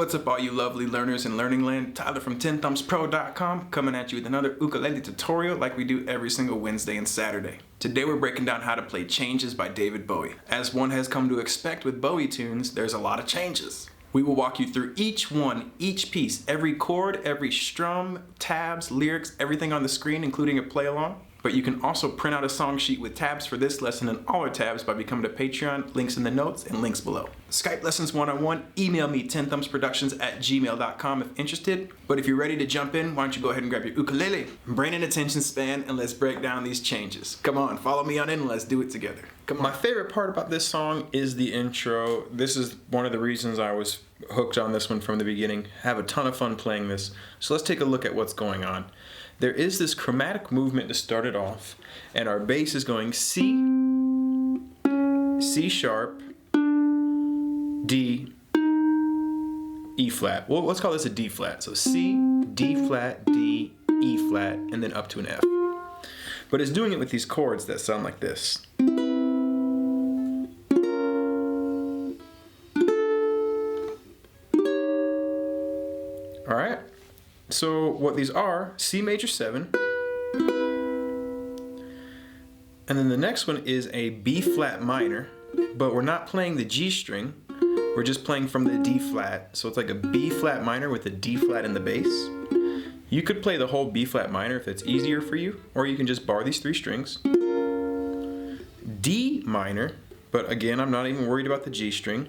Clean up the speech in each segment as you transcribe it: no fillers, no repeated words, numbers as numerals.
what's up all you lovely learners in Learning Land? Tyler from TenThumbsPro.com coming at you with another ukulele tutorial like we do every single Wednesday and Saturday. Today we're breaking down how to play Changes by David Bowie. As one has come to expect with Bowie tunes, there's a lot of changes. We will walk you through each one, each piece, every chord, every strum, tabs, lyrics, everything on the screen, including a play along. But you can also print out a song sheet with tabs for this lesson and all our tabs by becoming a Patreon, links in the notes and links below. Skype lessons one-on-one, email me tenthumbsproductions@gmail.com if interested. But if you're ready to jump in, why don't you go ahead and grab your ukulele, brain and attention span, and let's break down these changes. Come on, follow me on in and let's do it together. Come on. My favorite part about this song is the intro. This is one of the reasons I was hooked on this one from the beginning. Have a ton of fun playing this. So let's take a look at what's going on. There is this chromatic movement to start it off, and our bass is going C, C sharp, D, E flat. Well, let's call this a D flat. So C, D flat, D, E flat, and then up to an F. But it's doing it with these chords that sound like this. All right. So what these are, C major 7, and then the next one is a B flat minor, but we're not playing the G string, we're just playing from the D flat. So it's like a B flat minor with a D flat in the bass. You could play the whole B flat minor if it's easier for you, or you can just bar these 3 strings. D minor, but again, I'm not even worried about the G string,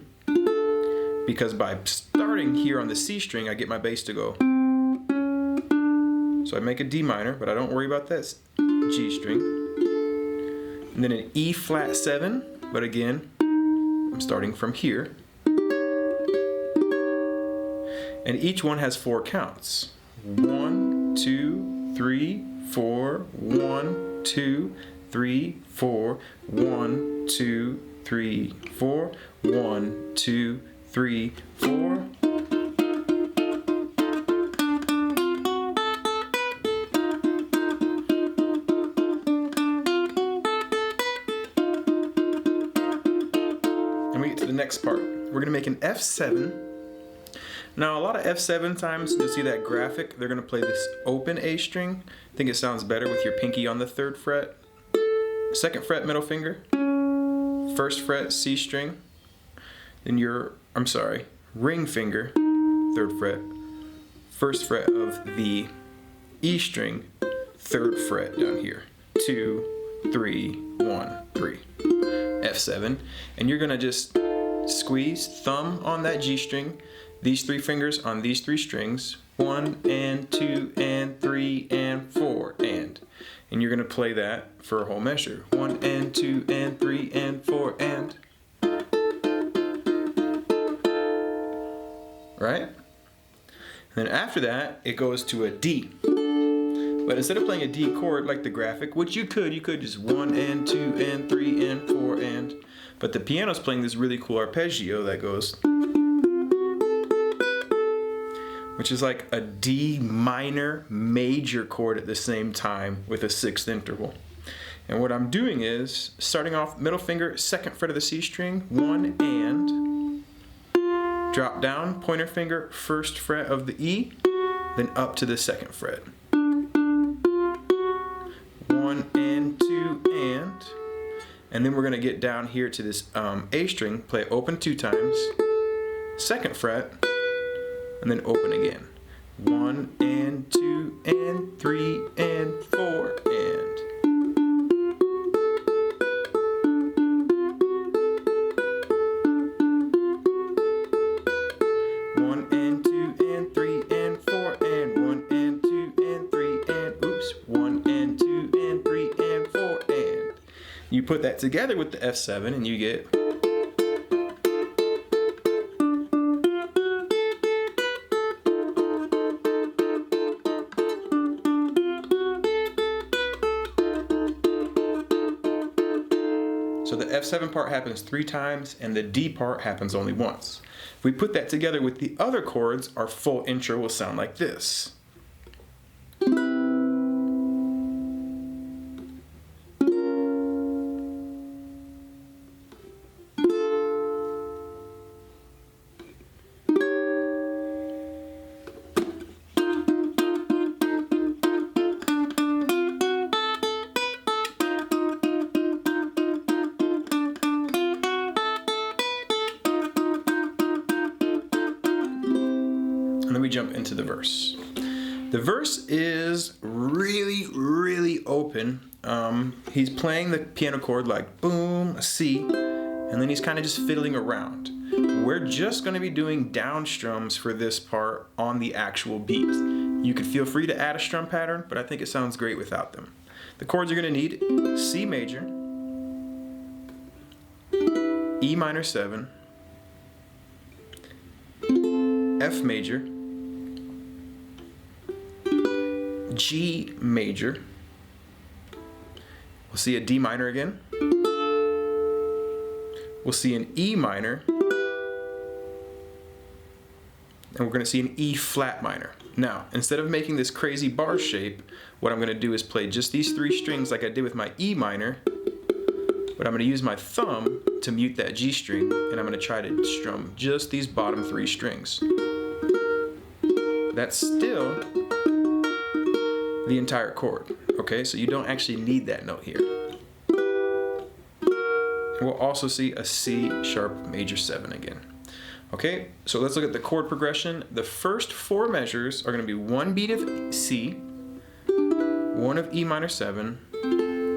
because by starting here on the C string, I get my bass to go. So I make a D minor, but I don't worry about this G string. And then an E flat 7, but again, I'm starting from here. And each one has 4 counts. 1, 2, 3, 4, 1, 2, 3, 4, 1, 2, 3, 4, 1, 2, 3, 4. And we get to the next part. We're going to make an F7. Now a lot of F7 times you'll see that graphic, they're going to play this open A string. I think it sounds better with your pinky on the 3rd fret, 2nd fret middle finger, 1st fret C string, then your, ring finger, 3rd fret, 1st fret of the E string, 3rd fret down here, 2, 3, 1, 3. F7, and you're gonna just squeeze thumb on that G string, these 3 fingers on these 3 strings, 1 and 2 and 3 and 4 and you're gonna play that for a whole measure. 1 and 2 and 3 and 4 and. Right? And then after that, it goes to a D. But instead of playing a D chord like the graphic, which you could just 1 and 2 and 3 and 4 and, but the piano's playing this really cool arpeggio that goes, which is like a D minor major chord at the same time with a 6th interval. And what I'm doing is starting off middle finger, 2nd fret of the C string, 1 and, drop down, pointer finger, 1st fret of the E, then up to the 2nd fret. 1 and 2 and then we're going to get down here to this A string, play open 2 times, 2nd fret, and then open again. 1 and 2 and 3 and 4 and. You put that together with the F7 and you get. So the F7 part happens 3 times and the D part happens only once. If we put that together with the other chords, our full intro will sound like this. jump into the verse. The verse is really, really open. He's playing the piano chord like boom, a C, and then he's kind of just fiddling around. We're just going to be doing down strums for this part on the actual beat. You could feel free to add a strum pattern, but I think it sounds great without them. The chords you're going to need: C major, E minor 7, F major, G major. We'll see a D minor again. We'll see an E minor. And we're going to see an E flat minor. Now, instead of making this crazy bar shape, what I'm going to do is play just these 3 strings like I did with my E minor, but I'm going to use my thumb to mute that G string, and I'm going to try to strum just these bottom 3 strings. That's still the entire chord, okay? So you don't actually need that note here. And we'll also see a C sharp major 7 again. Okay, so let's look at the chord progression. The first 4 measures are going to be 1 beat of C, 1 of E minor 7,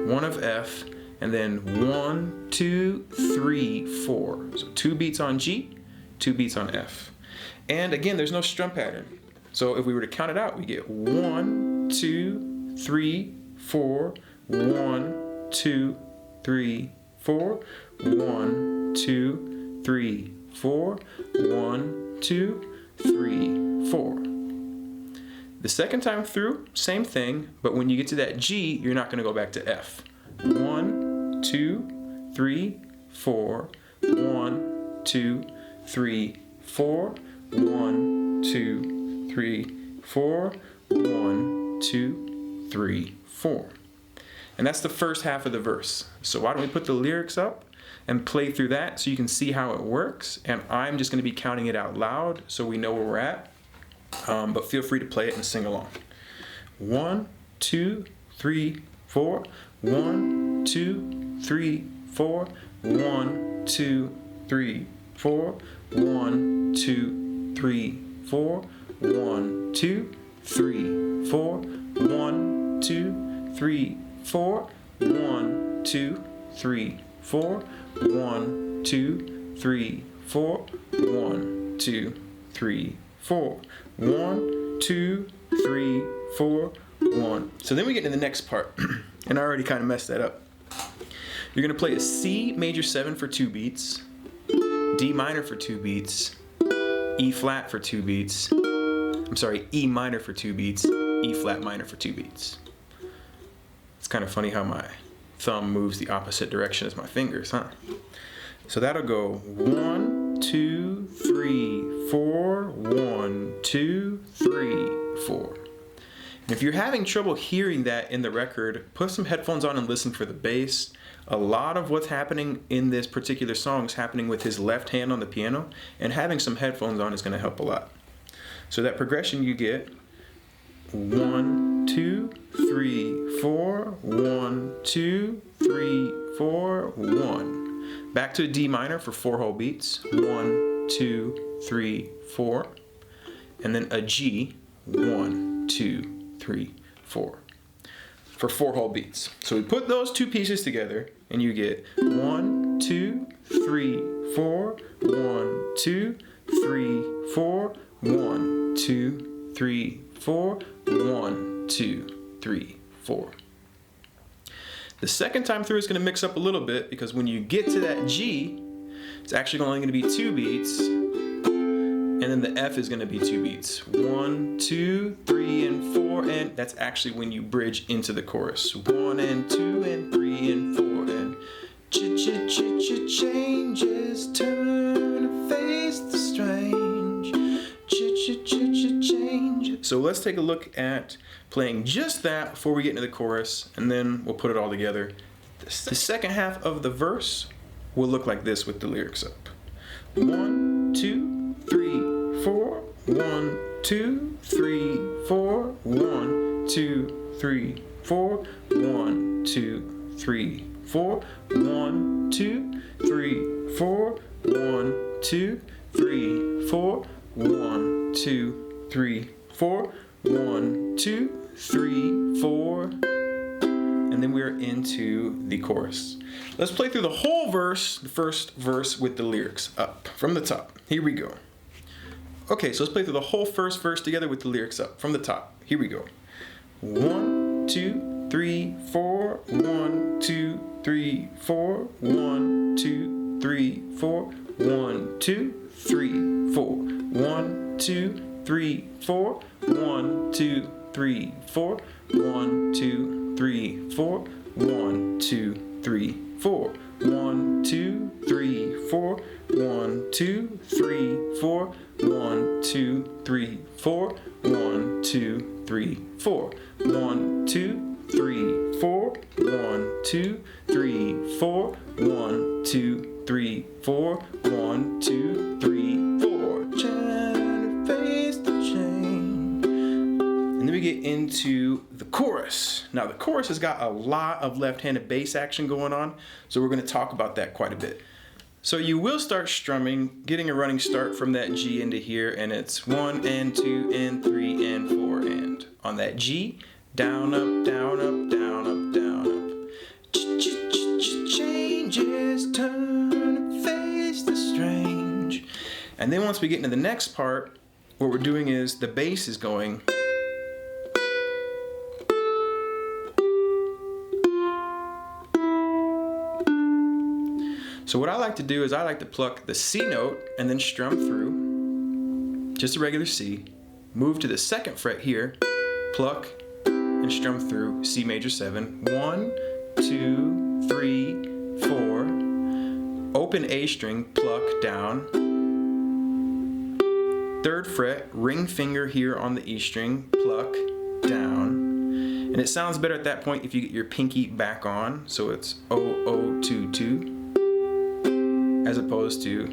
1 of F, and then 1, 2, 3, 4. So 2 beats on G, 2 beats on F. And again, there's no strum pattern. So if we were to count it out, we get 1, 2, 3, 4, 1, 2, 3, 4, 1, 2, 3, 4, 1, 2, 3, 4. The second time through, same thing, but when you get to that G, you're not going to go back to F. 1, 2, 3, 4, 1, 2, 3, 4, 1, 2, 3, 4, 1, 2, 3, 4. And that's the first half of the verse. So why don't we put the lyrics up and play through that so you can see how it works. And I'm just going to be counting it out loud so we know where we're at. But feel free to play it and sing along. 1, 2, 3, 4. 1, 2, 3, 4. 1, 2, 3, 4. 1, 2, 3, 4. 1, 2, 3, 4. 1, 2, 3, 4. 1, 2, 3, 4. 1, 2, 3, 4. 1, 2, 3, 4. 1, 2, 3, 4. 1. So then we get to the next part, and I already kind of messed that up. You're going to play a C major 7 for 2 beats, D minor for 2 beats, E flat for 2 beats, E minor for 2 beats, E flat minor for 2 beats. It's kind of funny how my thumb moves the opposite direction as my fingers, huh? So that'll go 1, 2, 3, 4, 1, 2, 3, 4. And if you're having trouble hearing that in the record, put some headphones on and listen for the bass. A lot of what's happening in this particular song is happening with his left hand on the piano, and having some headphones on is going to help a lot. So that progression you get 1, 2, 3, 4, 1, 2, 3, 4, 1. Back to a D minor for 4 whole beats. 1, 2, 3, 4. And then a G. 1, 2, 3, 4. For 4 whole beats. So we put those 2 pieces together and you get 1, 2, 3, 4. 1, 2, 3, 4. 1, 2, 3, 4. 1, 2, 3, 4. The second time through is going to mix up a little bit because when you get to that G, it's actually only going to be 2 beats, and then the F is going to be 2 beats. 1, 2, 3, and 4, and that's actually when you bridge into the chorus. 1 and 2 and 3 and 4 and changes turn to face the strange. Change. So let's take a look at playing just that before we get into the chorus, and then we'll put it all together. The second half of the verse will look like this with the lyrics up. 1, 2, 3, 4. 1, 2, 3, 4. 1, 2, 3, 4. 1, 2, 3, 4. 1, 2, 3, 4. 1, 2, 3, 4. 1, 2, 3, 4. 1, 2, 3, 4. And then we're into the chorus. Let's play through the whole verse, the first verse with the lyrics up from the top. Here we go. Okay, so let's play through the whole first verse together with the lyrics up from the top. Here we go. 1, 2, 3, 4. 1, 2, 3, 4. 1, 2, 3, 4. 1, 2, 3, 4. 1, 2, 3, 4. 1, 2, 3, 4. 1, 2, 3, 4. 1, 2, 3, 4. 1, 2, 3, 4. 1, 2, 3, 4. 1, 2, 3, 4. 1, 2, 3, 4. 1, 2, 3, 4. 1, 2, 3, 4. 1, 2, 3, 4. 1, 2, 3, 4. Trying to face the change. And then we get into the chorus. Now the chorus has got a lot of left-handed bass action going on, so we're going to talk about that quite a bit. So you will start strumming, getting a running start from that G into here, and it's 1 and 2 and 3 and 4 and. On that G, down, up, down, up, down, up, down, up. Changes, turn and face the strange. And then once we get into the next part, what we're doing is the bass is going. So what I like to do is I like to pluck the C note and then strum through, just a regular C, move to the 2nd fret here, pluck and strum through C major 7, 1, 2, 3, 4, open A string, pluck down, 3rd fret, ring finger here on the E string, pluck down, and it sounds better at that point if you get your pinky back on, so it's 0, 0, 2, 2. As opposed to,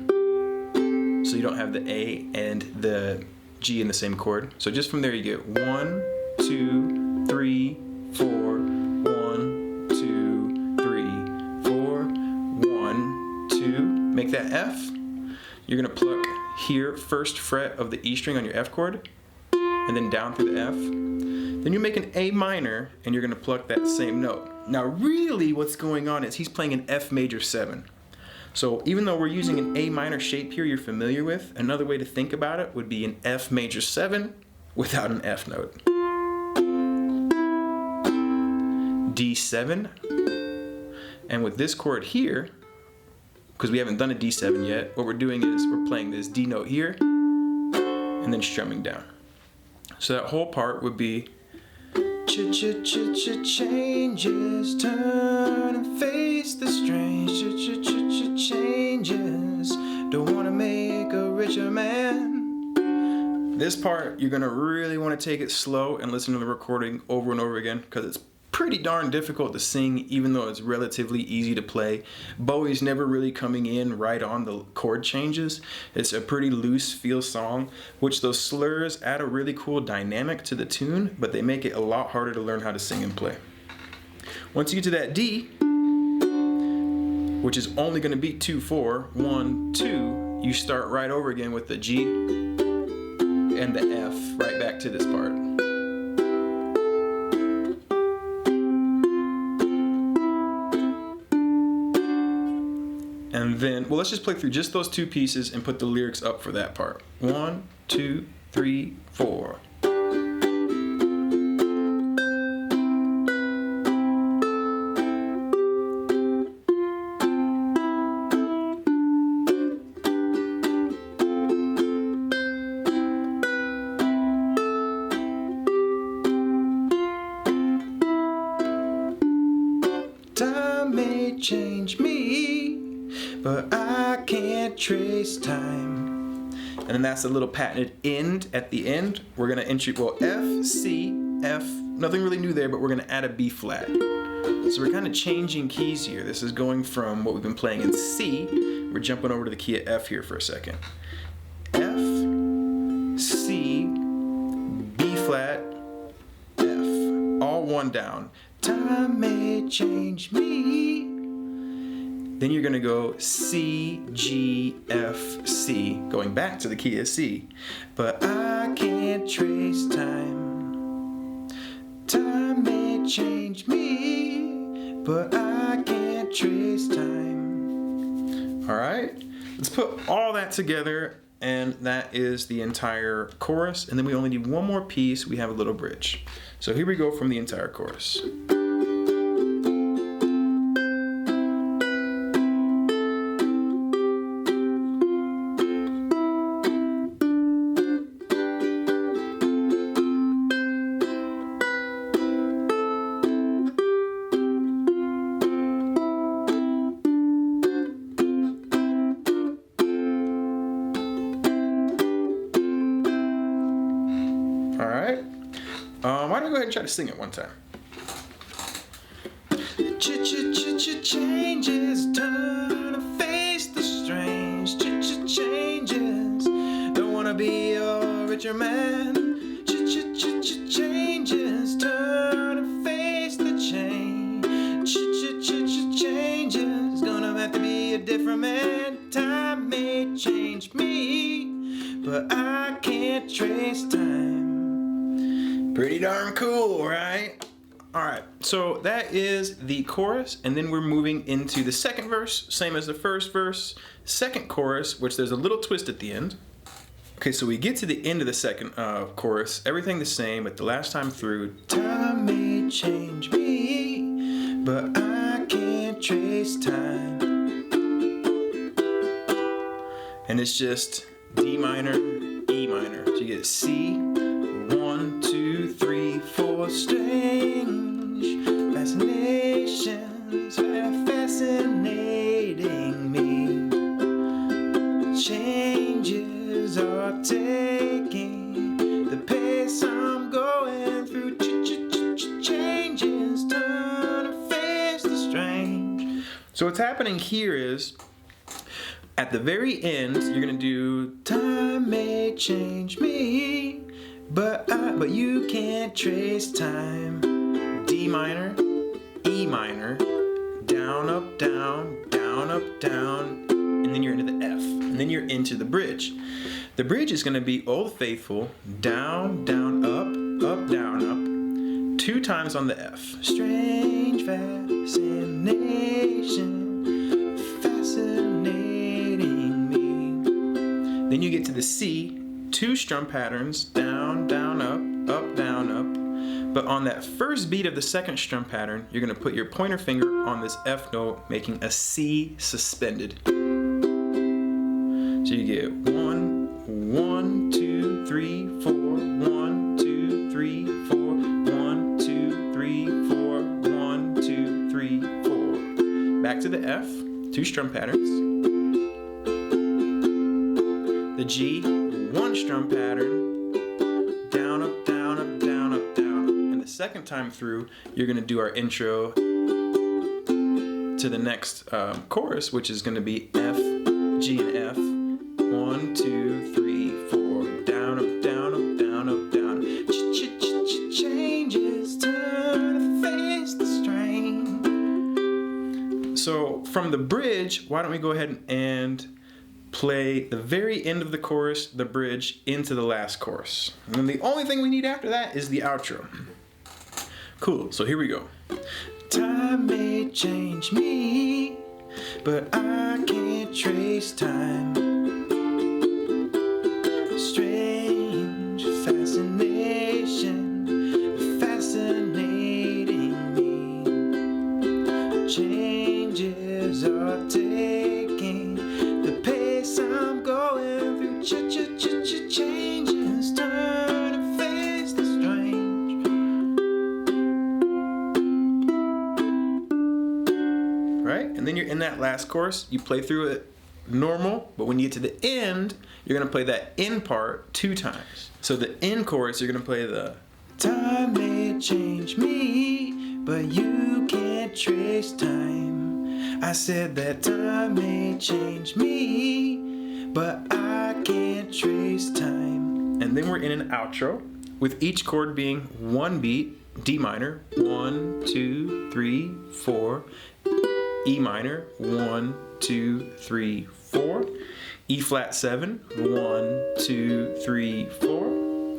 so you don't have the A and the G in the same chord. So just from there you get 1, 2, 3, 4, 1, 2, 3, 4, 1, 2. Make that F. You're gonna pluck here, 1st fret of the E string on your F chord, and then down through the F. Then you make an A minor, and you're gonna pluck that same note. Now really what's going on is he's playing an F major 7. So even though we're using an A minor shape here you're familiar with, another way to think about it would be an F major 7 without an F note. D7, and with this chord here, because we haven't done a D7 yet, what we're doing is we're playing this D note here and then strumming down. So that whole part would be changes, turn and face the strange. Changes, don't wanna make a richer man. This part, you're gonna really wanna take it slow and listen to the recording over and over again, because it's pretty darn difficult to sing, even though it's relatively easy to play. Bowie's never really coming in right on the chord changes. It's a pretty loose feel song, which those slurs add a really cool dynamic to the tune, but they make it a lot harder to learn how to sing and play. Once you get to that D, which is only going to be 2, 4, 1, 2, you start right over again with the G and the F right back to this part. And then, well, let's just play through just those 2 pieces and put the lyrics up for that part. 1, 2, 3, 4. Time may change me, but I can't trace time. And then that's a little patented end at the end. We're gonna enter, well, F, C, F, nothing really new there, but we're gonna add a B flat. So we're kind of changing keys here. This is going from what we've been playing in C, we're jumping over to the key of F here for a second. F, C, B flat, F, all one down. Time may change me. Then you're gonna go C, G, F, C, going back to the key of C. But I I can't trace time. Time may change me, but I can't trace time. All right, let's put all that together, and that is the entire chorus. And then we only need one more piece. We have a little bridge. So here we go from the entire chorus. Why don't we go ahead and try to sing it one time? Changes, turn to face the strange. Changes, don't wanna be a richer man. Changes, turn to face the change. Changes, gonna have to be a different man. Time may change me, but I can't trace time. Pretty darn cool, right? All right, so that is the chorus, and then we're moving into the second verse, same as the first verse. Second chorus, which there's a little twist at the end. Okay, so we get to the end of the second chorus, everything the same, but the last time through, time may change me, but I can't trace time. And it's just D minor, E minor. So you get C, 1, 2, 3, 4, strange fascinations are fascinating me. Changes are taking the pace I'm going through. Changes turn to face the strange. So what's happening here is, at the very end, you're gonna do time may change me, but you can't trace time. D minor, E minor, down, up, down, and then you're into the F, and then you're into the bridge. The bridge is gonna be Old Faithful, down, down, up, down, up, 2 times on the F. Strange fascination, fascinating me. Then you get to the C, 2 strum patterns, down, down, up, down, up. But on that first beat of the second strum pattern, you're gonna put your pointer finger on this F note, making a C suspended. So you get 1, 1, 2, 3, 4, 1, 2, 3, 4, 1, 2, 3, 4, 1, 2, 3, 4. Back to the F, 2 strum patterns. The G, 1 strum pattern, down, up, down, up, down, up, down. And the second time through, you're gonna do our intro to the next chorus, which is gonna be F, G, and F. 1, 2, 3, 4, down, up, down, up, down, up, down. Changes, turn to face the strain. So from the bridge, why don't we go ahead and play the very end of the chorus, the bridge, into the last chorus. And then the only thing we need after that is the outro. Cool, so here we go. Time may change me, but I can't trace time. Strange fascination, fascinating me. Changes are taking the pace I'm going through. Changes turn to face the strange. Right? And then you're in that last chorus, you play through it normal, but when you get to the end, you're gonna play that end part 2 times. So the end chorus, you're gonna play the time may change me, but you can't trace time. I said that time may change me, but I can't trace time. And then we're in an outro with each chord being 1 beat, D minor, 1, 2, 3, 4, E minor, 1, 2, 3, 4, E flat 7, 1, 2, 3, 4,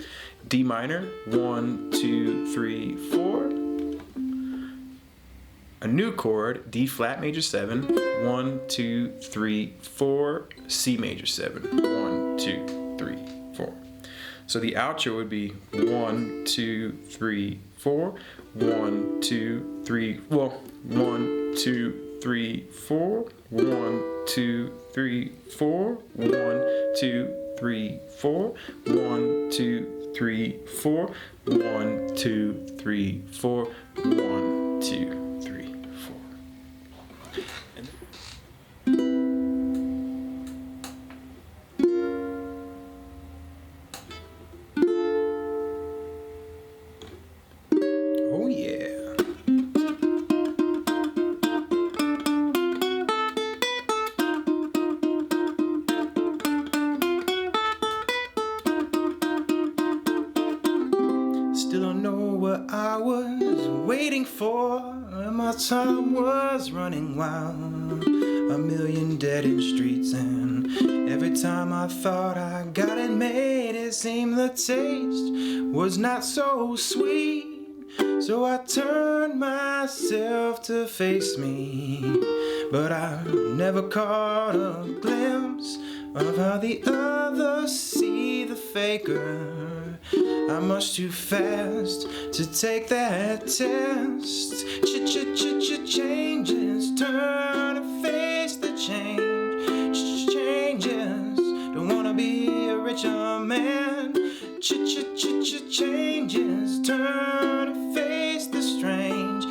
D minor, 1, 2, 3, 4. A new chord, D flat major 7, 1, 2, 3, 4, C major 7, 1, 2, 3, 4. So the outro would be 1, 2, 3, 4, 1, 2, 3, well, 1, 2, 3, 4, 1, 2, 3, 4, 1, 2, 3, 4, 1, 2, 3, 4, 1, 2, 3, 4, 1, 2, 3, 4. Oh yeah. Still don't know what I was waiting for. My time was running wild. A million dead-end streets, and every time I thought I got it made, it seemed the taste was not so sweet. So I turned myself to face me, but I never caught a glimpse of how the others see the faker. I'm much too fast to take that test. Changes, turn to face the change. Changes, don't wanna be a richer man. Changes, turn to face the strange.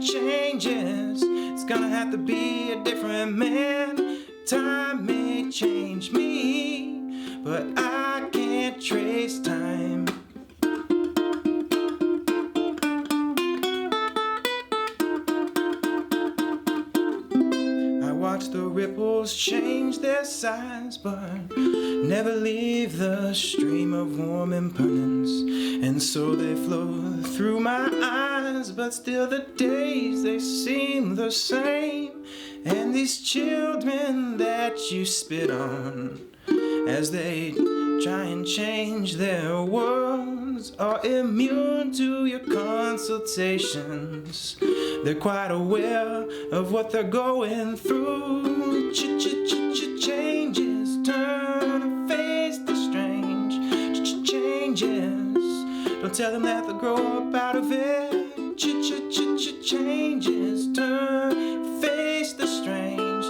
Changes, it's gonna have to be a different man. Time may change me, but I can't trace time. I watch the ripples change their size, but never leave the stream of warm impermanence. And so they flow through my eyes, but still the days, they seem the same. And these children that you spit on, as they try and change their worlds, are immune to your consultations. They're quite aware of what they're going through. Changes, turn and face the strange. Changes, don't tell them that they'll grow up out of it. Changes, turn, face the strange.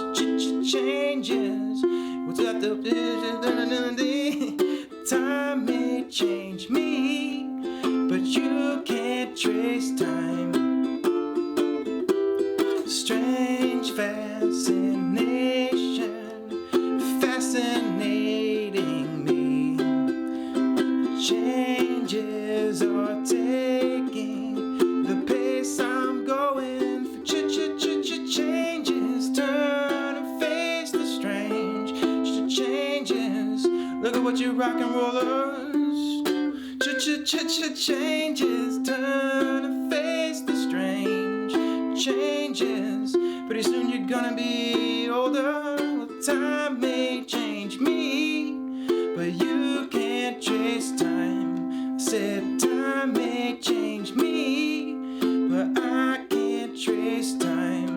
Changes, what's up the time may change me, but you can't trace time. Strange fascination, fascinating me. Changes are taking the pace I'm going for. Changes, turn and face the strange. Changes, look at what you rock and rollers. Changes, turn and face the strange. Changes, pretty soon you're gonna be older. Well, time may change me, but you can't trace time. I said time may change me, but I can't trace time.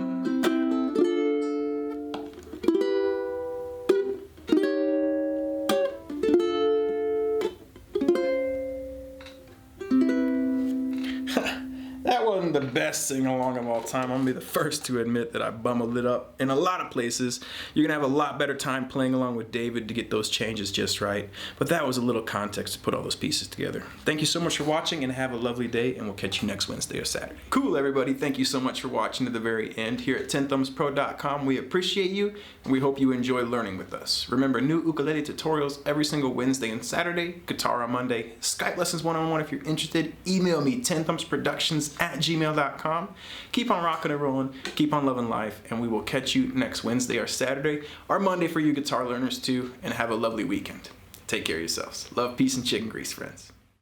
That wasn't the best sing-along of all time. I'm gonna be the first to admit that I bumbled it up in a lot of places. You're gonna have a lot better time playing along with David to get those changes just right. But that was a little context to put all those pieces together. Thank you so much for watching, and have a lovely day, and we'll catch you next Wednesday or Saturday. Cool, everybody. Thank you so much for watching to the very end. Here at TenThumbsPro.com, we appreciate you, and we hope you enjoy learning with us. Remember, new ukulele tutorials every single Wednesday and Saturday, guitar on Monday, Skype lessons one-on-one if you're interested. Email me, TenThumbsProductions@gmail.com. Keep on rocking and rolling, keep on loving life, and we will catch you next Wednesday or Saturday, or Monday for you guitar learners too, and have a lovely weekend. Take care of yourselves. Love, peace, and chicken grease, friends.